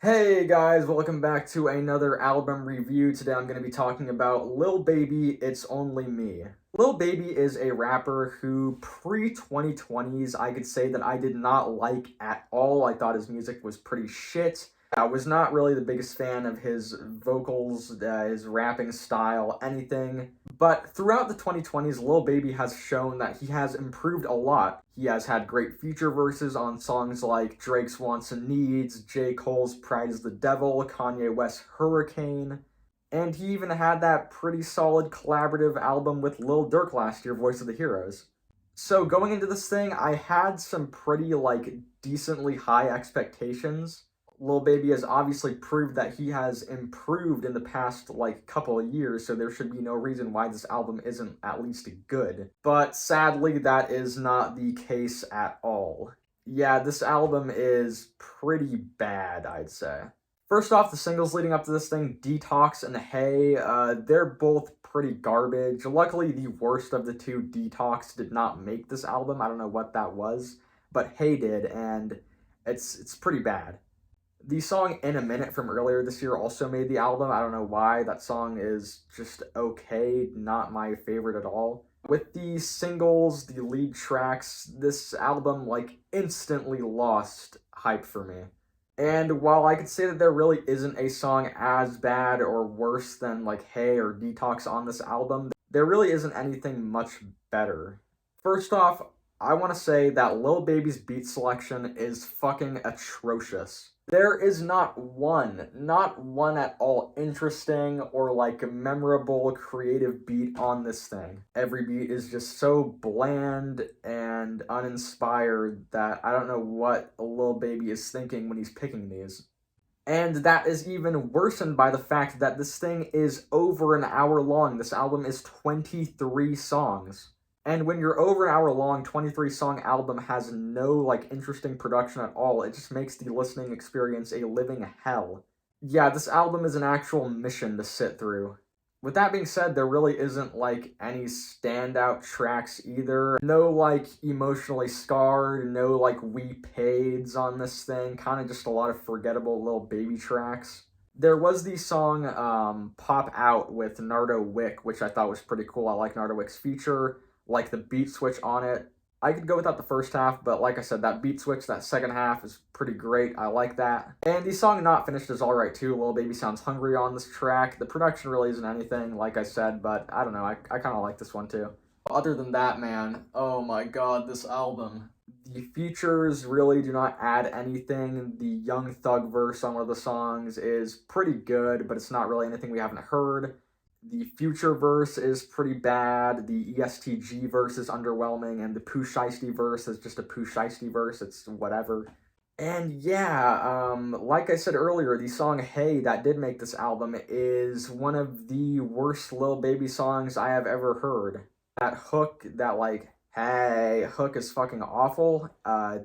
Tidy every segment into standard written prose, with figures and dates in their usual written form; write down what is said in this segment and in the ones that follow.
Hey guys, welcome back to another album review. Today I'm going to be talking about Lil Baby, It's Only Me. Lil Baby is a rapper who pre-2020s I could say that I did not like at all. I thought his music was pretty shit. I was not really the biggest fan of his vocals, his rapping style, anything. But throughout the 2020s, Lil Baby has shown that he has improved a lot. He has had great feature verses on songs like Drake's Wants and Needs, J. Cole's Pride is the Devil, Kanye West's Hurricane, and he even had that pretty solid collaborative album with Lil Durk last year, Voice of the Heroes. So going into this thing, I had some pretty, decently high expectations. Lil Baby has obviously proved that he has improved in the past, couple of years, so there should be no reason why this album isn't at least good. But sadly, that is not the case at all. Yeah, this album is pretty bad, I'd say. First off, the singles leading up to this thing, Detox and Hey, they're both pretty garbage. Luckily, the worst of the two, Detox, did not make this album. I don't know what that was, but Hey did, and it's pretty bad. The song In a Minute from earlier this year also made the album. I don't know why. That song is just okay, not my favorite at all. With the singles, the lead tracks, this album, instantly lost hype for me. And while I could say that there really isn't a song as bad or worse than, Hey or Detox on this album, there really isn't anything much better. First off, I want to say that Lil Baby's beat selection is fucking atrocious. There is not one at all interesting or memorable creative beat on this thing. Every beat is just so bland and uninspired that I don't know what Lil Baby is thinking when he's picking these. And that is even worsened by the fact that this thing is over an hour long. This album is 23 songs. And when you're over an hour long, 23 song album has no interesting production at all. It just makes the listening experience a living hell. Yeah, this album is an actual mission to sit through. With that being said, there really isn't any standout tracks either. No emotionally scarred, no we paids on this thing. Kind of just a lot of forgettable Lil Baby tracks. There was the song Pop Out with Nardo Wick, which I thought was pretty cool. I like Nardo Wick's feature, like the beat switch on it. I could go without the first half, but like I said, that beat switch, that second half is pretty great. I like that. And the song Not Finished is alright too. Lil Baby sounds hungry on this track. The production really isn't anything, like I said, but I don't know. I kind of like this one too. Other than that, man, oh my god, this album. The features really do not add anything. The Young Thug verse on one of the songs is pretty good, but it's not really anything we haven't heard. The Future verse is pretty bad, the ESTG verse is underwhelming, and the Pooh Shiesty verse is just a Pooh Shiesty verse, it's whatever. And yeah, like I said earlier, the song Hey that did make this album is one of the worst Lil Baby songs I have ever heard. That hook, that hey hook is fucking awful.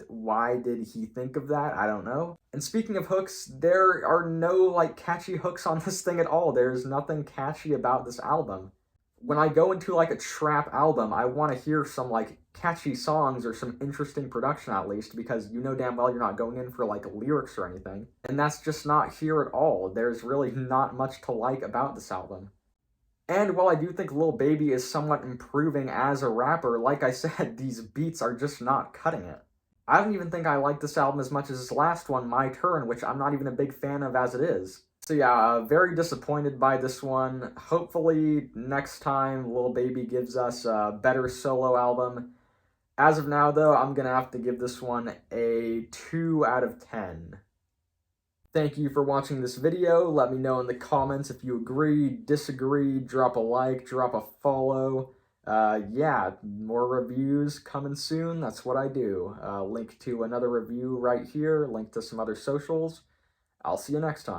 Why did he think of that? I don't know. And speaking of hooks, there are no catchy hooks on this thing at all. There's nothing catchy about this album. When I go into a trap album, I want to hear some catchy songs or some interesting production at least, because you know damn well you're not going in for lyrics or anything. And that's just not here at all. There's really not much to like about this album. And while I do think Lil Baby is somewhat improving as a rapper, like I said, these beats are just not cutting it. I don't even think I like this album as much as this last one, My Turn, which I'm not even a big fan of as it is. So yeah, very disappointed by this one. Hopefully next time Lil Baby gives us a better solo album. As of now though, I'm gonna have to give this one a 2 out of 10. Thank you for watching this video. Let me know in the comments if you agree, disagree, drop a like, drop a follow. Yeah, more reviews coming soon. That's what I do. Link to another review right here, link to some other socials. I'll see you next time.